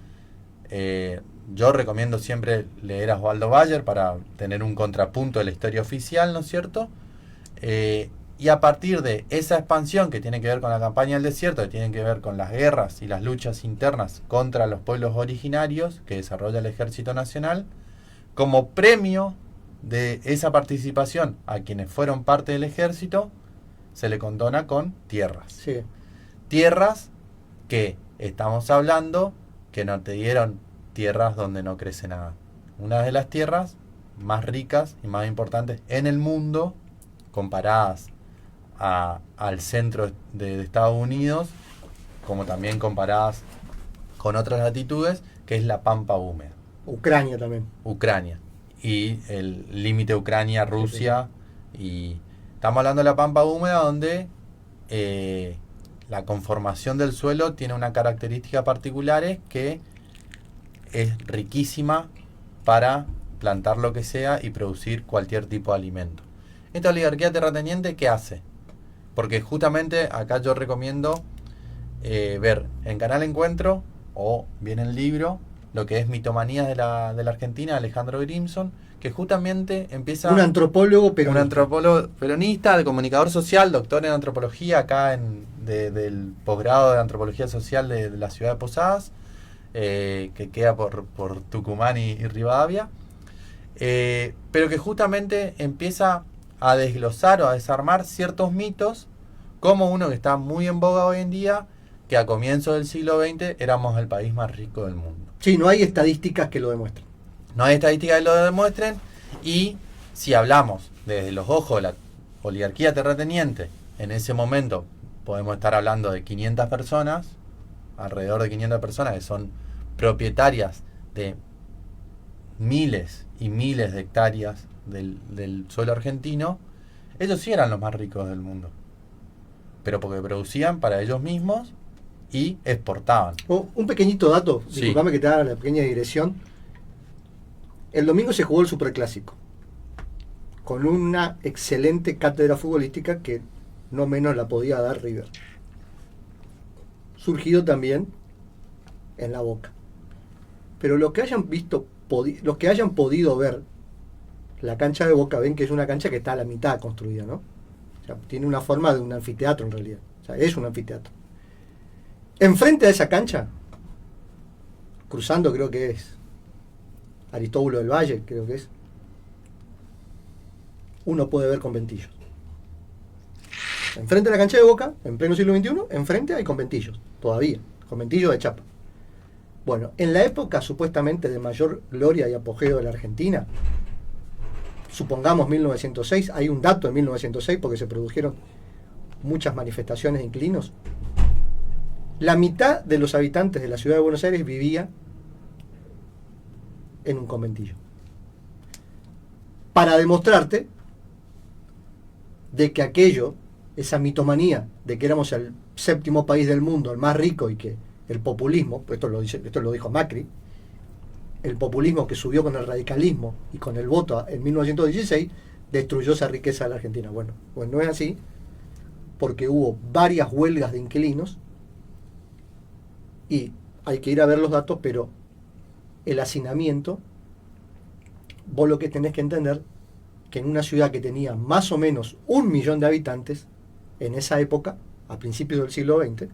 Yo recomiendo siempre leer a Osvaldo Bayer para tener un contrapunto de la historia oficial, ¿no es cierto? Y a partir de esa expansión que tiene que ver con la campaña del desierto, que tiene que ver con las guerras y las luchas internas contra los pueblos originarios que desarrolla el Ejército Nacional, como premio de esa participación a quienes fueron parte del ejército, se le condona con tierras. Sí. Tierras que estamos hablando que no te dieron tierras donde no crece nada. Una de las tierras más ricas y más importantes en el mundo, comparadas al centro de Estados Unidos, como también comparadas con otras latitudes, que es la pampa húmeda. Ucrania también. Ucrania. Y el límite Ucrania-Rusia. Sí. Y estamos hablando de la pampa húmeda, donde la conformación del suelo tiene una característica particular, es que es riquísima para plantar lo que sea y producir cualquier tipo de alimento. Esta oligarquía terrateniente, ¿qué hace? Porque justamente acá yo recomiendo ver en Canal Encuentro o bien en el libro lo que es Mitomanías de la Argentina, Alejandro Grimson, que justamente empieza... Un antropólogo peronista. Un antropólogo peronista, de comunicador social, doctor en antropología acá del posgrado de antropología social de la ciudad de Posadas, que queda por Tucumán y Rivadavia, pero que justamente empieza a desglosar o a desarmar ciertos mitos, como uno que está muy en boga hoy en día, que a comienzos del siglo XX éramos el país más rico del mundo. Sí, no hay estadísticas que lo demuestren. No hay estadísticas que lo demuestren, y si hablamos desde los ojos de la oligarquía terrateniente, en ese momento podemos estar hablando de 500 personas, alrededor de 500 personas que son propietarias de miles y miles de hectáreas del suelo argentino. Ellos sí eran los más ricos del mundo, pero porque producían para ellos mismos y exportaban. Un pequeñito dato, Sí. Disculpame que te haga la pequeña digresión. El domingo se jugó el Superclásico, con una excelente cátedra futbolística que no menos la podía dar River. Surgido también en la Boca. Pero los que hayan visto, los que hayan podido ver la cancha de Boca, ven que es una cancha que está a la mitad construida, ¿no? O sea, tiene una forma de un anfiteatro en realidad. O sea, es un anfiteatro. Enfrente de esa cancha, cruzando creo que es Aristóbulo del Valle, creo que es, uno puede ver conventillos. Enfrente de la cancha de Boca, en pleno siglo XXI, enfrente hay conventillos, todavía, conventillos de chapa. Bueno, en la época supuestamente de mayor gloria y apogeo de la Argentina, supongamos 1906, hay un dato en 1906 porque se produjeron muchas manifestaciones de inquilinos, la mitad de los habitantes de la ciudad de Buenos Aires vivía en un conventillo. Para demostrarte de que aquello, esa mitomanía de que éramos el séptimo país del mundo, el más rico, y que el populismo, esto lo dijo Macri, el populismo que subió con el radicalismo y con el voto en 1916, destruyó esa riqueza de la Argentina. Bueno, pues no es así, porque hubo varias huelgas de inquilinos, y hay que ir a ver los datos, pero el hacinamiento, vos lo que tenés que entender, que en una ciudad que tenía más o menos 1 millón de habitantes, en esa época, a principios del siglo XX,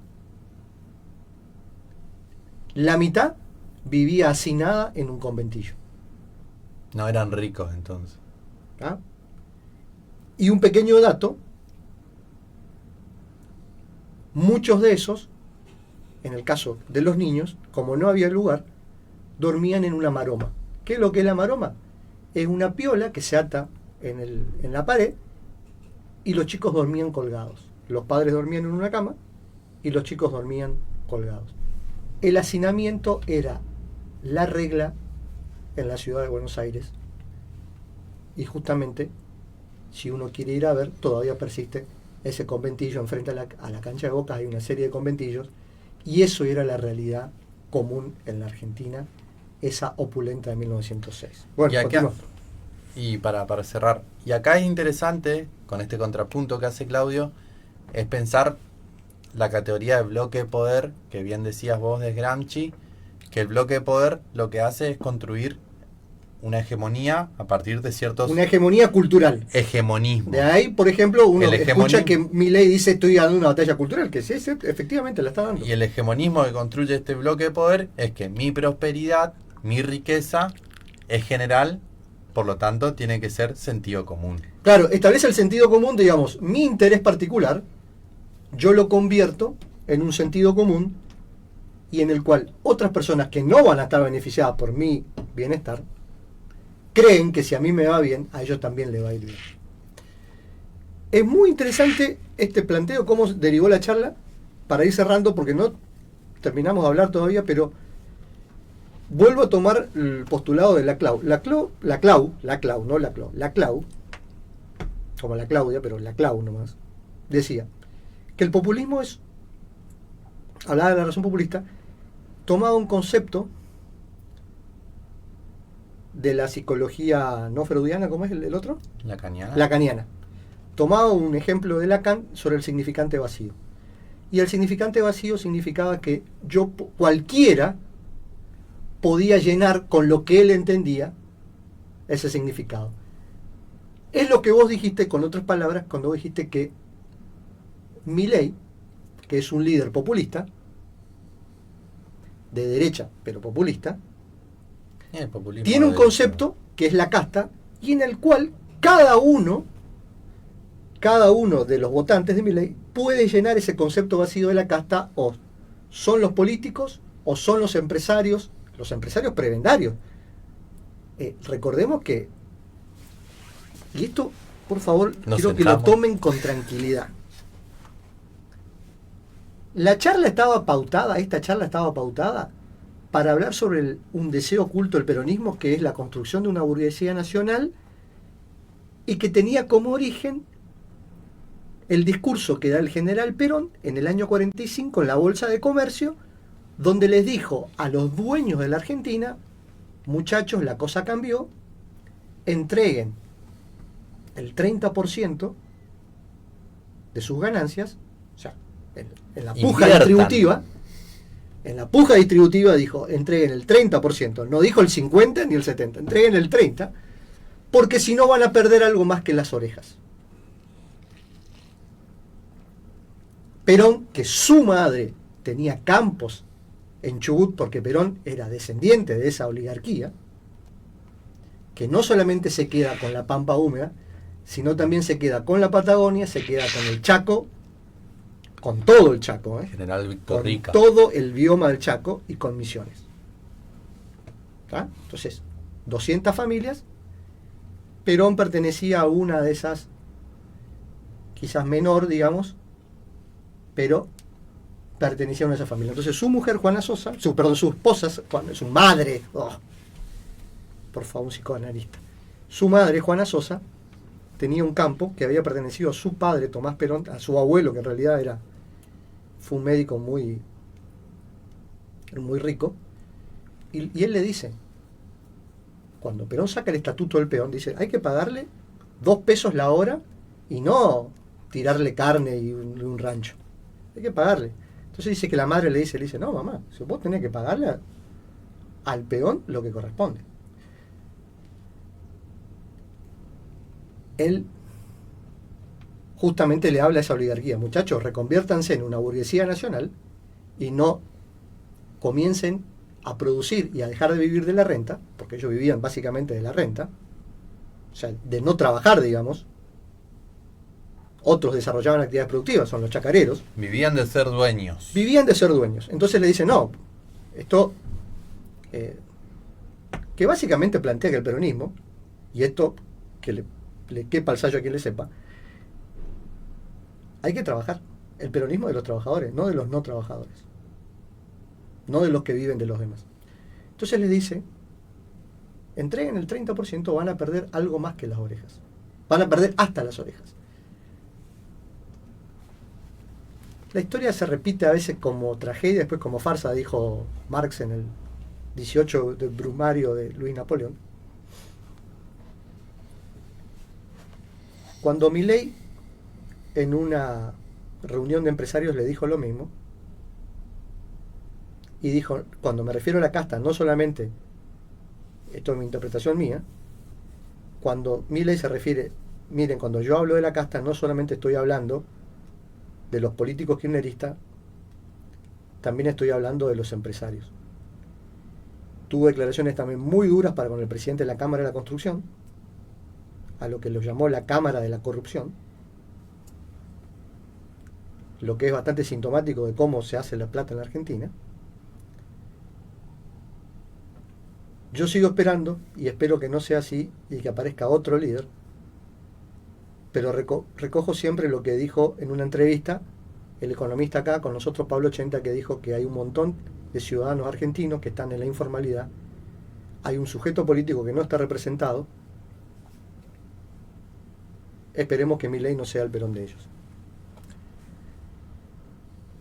la mitad vivía hacinada en un conventillo. No eran ricos entonces. ¿Ah? Y un pequeño dato, muchos de esos, en el caso de los niños, como no había lugar, dormían en una maroma. ¿Qué es lo que es la maroma? Es una piola que se ata en la pared y los chicos dormían colgados. Los padres dormían en una cama y los chicos dormían colgados. El hacinamiento era la regla en la ciudad de Buenos Aires, y justamente, si uno quiere ir a ver, todavía persiste ese conventillo enfrente a la cancha de Boca. Hay una serie de conventillos, y eso era la realidad común en la Argentina, esa opulenta de 1906. Bueno, y acá, y para cerrar, y acá es interesante, con este contrapunto que hace Claudio, es pensar la categoría de bloque de poder, que bien decías vos de Gramsci, que el bloque de poder lo que hace es construir una hegemonía a partir de ciertos... Una hegemonía cultural. Hegemonismo. De ahí, por ejemplo, uno escucha que Milei dice estoy dando una batalla cultural, que sí, efectivamente la está dando. Y el hegemonismo que construye este bloque de poder es que mi prosperidad, mi riqueza es general, por lo tanto tiene que ser sentido común. Claro, establece el sentido común, digamos, mi interés particular, yo lo convierto en un sentido común, y en el cual otras personas que no van a estar beneficiadas por mi bienestar, creen que si a mí me va bien, a ellos también les va a ir bien. Es muy interesante este planteo, cómo derivó la charla, para ir cerrando, porque no terminamos de hablar todavía, pero vuelvo a tomar el postulado de Laclau, como la Claudia, pero Laclau nomás, decía que el populismo es, hablaba de la razón populista, tomaba un concepto de la psicología no freudiana, ¿cómo es el otro? Lacaniana. Lacaniana. Tomaba un ejemplo de Lacan sobre el significante vacío. Y el significante vacío significaba que cualquiera podía llenar con lo que él entendía ese significado. Es lo que vos dijiste, con otras palabras, cuando vos dijiste que Milei, que es un líder populista, de derecha, pero populista, tiene un concepto que es la casta, y en el cual cada uno de los votantes de Milei puede llenar ese concepto vacío de la casta, o son los políticos o son los empresarios prebendarios. Recordemos que, y esto por favor quiero que lo tomen con tranquilidad, esta charla estaba pautada para hablar sobre un deseo oculto del peronismo, que es la construcción de una burguesía nacional, y que tenía como origen el discurso que da el general Perón en el año 45 en la Bolsa de Comercio, donde les dijo a los dueños de la Argentina: muchachos, la cosa cambió, entreguen el 30% de sus ganancias, o sea, en la puja distributiva. En la puja distributiva dijo, entreguen el 30%, no dijo el 50 ni el 70, entreguen el 30%, porque si no van a perder algo más que las orejas. Perón, que su madre tenía campos en Chubut, porque Perón era descendiente de esa oligarquía, que no solamente se queda con la pampa húmeda, sino también se queda con la Patagonia, se queda con el Chaco, con todo el Chaco, General Víctor con Rica. todo el bioma del Chaco y con Misiones. ¿Tá? Entonces, 200 familias. Perón pertenecía a una de esas, quizás menor, digamos, pero pertenecía a una de esas familias. Entonces su mujer, Juana Sosa, su esposa, su madre, por favor, un psicoanalista, su madre, Juana Sosa, tenía un campo que había pertenecido a su padre, Tomás Perón, a su abuelo, que en realidad fue un médico muy rico, y él le dice, cuando Perón saca el estatuto del peón, dice, hay que pagarle 2 pesos la hora y no tirarle carne y un rancho. Hay que pagarle. Entonces dice que la madre le dice, no, mamá, si vos tenés que pagarle al peón lo que corresponde. Él justamente le habla a esa oligarquía, muchachos, reconviértanse en una burguesía nacional y no comiencen a producir y a dejar de vivir de la renta, porque ellos vivían básicamente de la renta, o sea, de no trabajar, digamos. Otros desarrollaban actividades productivas, son los chacareros. Vivían de ser dueños. Vivían de ser dueños. Entonces le dicen, no, esto, que básicamente plantea que el peronismo, y esto que le quepa al sayo a quien le sepa, hay que trabajar. El peronismo de los trabajadores, no de los no trabajadores. No de los que viven de los demás. Entonces les dice, entreguen el 30%, van a perder algo más que las orejas. Van a perder hasta las orejas. La historia se repite a veces como tragedia, después como farsa, dijo Marx en el 18 del Brumario de Luis Napoleón. Cuando Milei en una reunión de empresarios le dijo lo mismo, y dijo, cuando me refiero a la casta, no solamente, esto es mi interpretación mía, cuando Milei se refiere, miren, cuando yo hablo de la casta, no solamente estoy hablando de los políticos kirchneristas, también estoy hablando de los empresarios. Tuvo declaraciones también muy duras para con el presidente de la Cámara de la Construcción, a lo que lo llamó la Cámara de la Corrupción, lo que es bastante sintomático de cómo se hace la plata en la Argentina. Yo sigo esperando, y espero que no sea así, y que aparezca otro líder, pero recojo siempre lo que dijo en una entrevista el economista acá con nosotros, Pablo Ochenta, que dijo que hay un montón de ciudadanos argentinos que están en la informalidad, hay un sujeto político que no está representado, esperemos que Milei no sea el Perón de ellos.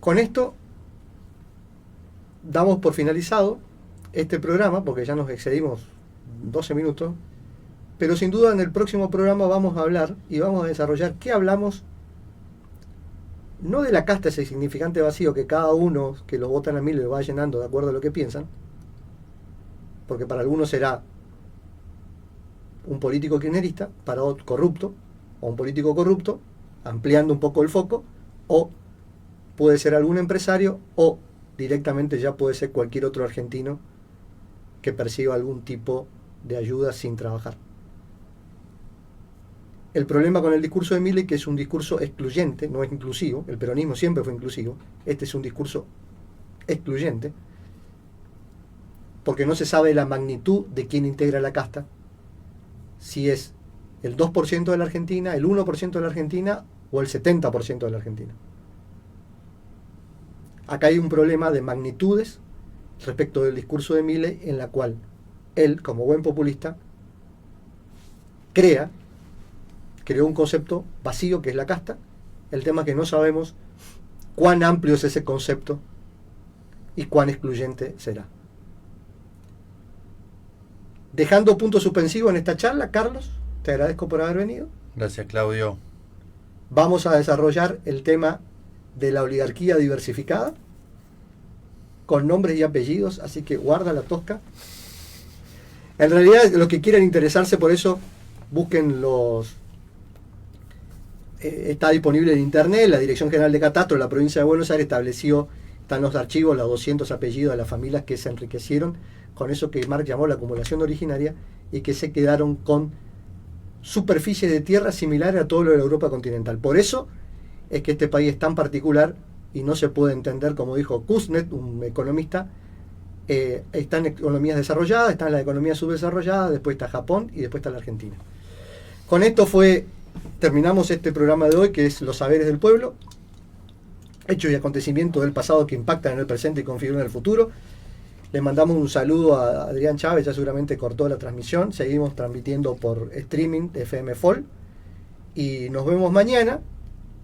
Con esto damos por finalizado este programa, porque ya nos excedimos 12 minutos, pero sin duda en el próximo programa vamos a hablar y vamos a desarrollar qué hablamos, no de la casta, ese significante vacío que cada uno que lo votan a mí le va llenando de acuerdo a lo que piensan, porque para algunos será un político kirchnerista, para otro corrupto, o un político corrupto, ampliando un poco el foco, o puede ser algún empresario, o directamente ya puede ser cualquier otro argentino que perciba algún tipo de ayuda sin trabajar. El problema con el discurso de Milei, que es un discurso excluyente, no es inclusivo, el peronismo siempre fue inclusivo, este es un discurso excluyente, porque no se sabe la magnitud de quién integra la casta, si es el 2% de la Argentina, el 1% de la Argentina o el 70% de la Argentina. Acá hay un problema de magnitudes respecto del discurso de Milei, en la cual él, como buen populista, creó un concepto vacío que es la casta. El tema es que no sabemos cuán amplio es ese concepto y cuán excluyente será. Dejando punto suspensivo en esta charla, Carlos, te agradezco por haber venido. Gracias, Claudio. Vamos a desarrollar el tema de la oligarquía diversificada con nombres y apellidos, así que guarda la tosca. En realidad, los que quieran interesarse por eso, busquen está disponible en internet. La Dirección General de Catastro de la provincia de Buenos Aires están los archivos, los 200 apellidos de las familias que se enriquecieron con eso que Marx llamó la acumulación originaria, y que se quedaron con superficie de tierra similar a todo lo de la Europa continental. Por eso es que este país es tan particular y no se puede entender, como dijo Kuznets, un economista, están economías desarrolladas, están las economías subdesarrolladas, después está Japón y después está la Argentina. Con esto terminamos este programa de hoy, que es Los Saberes del Pueblo, hechos y acontecimientos del pasado que impactan en el presente y configuran el futuro. Le mandamos un saludo a Adrián Chávez, ya seguramente cortó la transmisión. Seguimos transmitiendo por streaming de FM FOL. Y nos vemos mañana,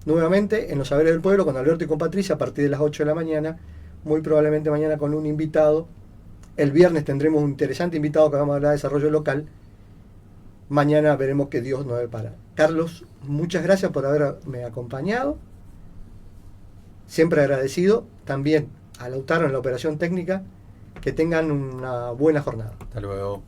nuevamente, en Los Saberes del Pueblo, con Alberto y con Patricia, a partir de las 8 de la mañana. Muy probablemente mañana con un invitado. El viernes tendremos un interesante invitado que vamos a hablar de desarrollo local. Mañana veremos qué Dios nos depara. Carlos, muchas gracias por haberme acompañado. Siempre agradecido. También a Lautaro en la operación técnica. Que tengan una buena jornada. Hasta luego.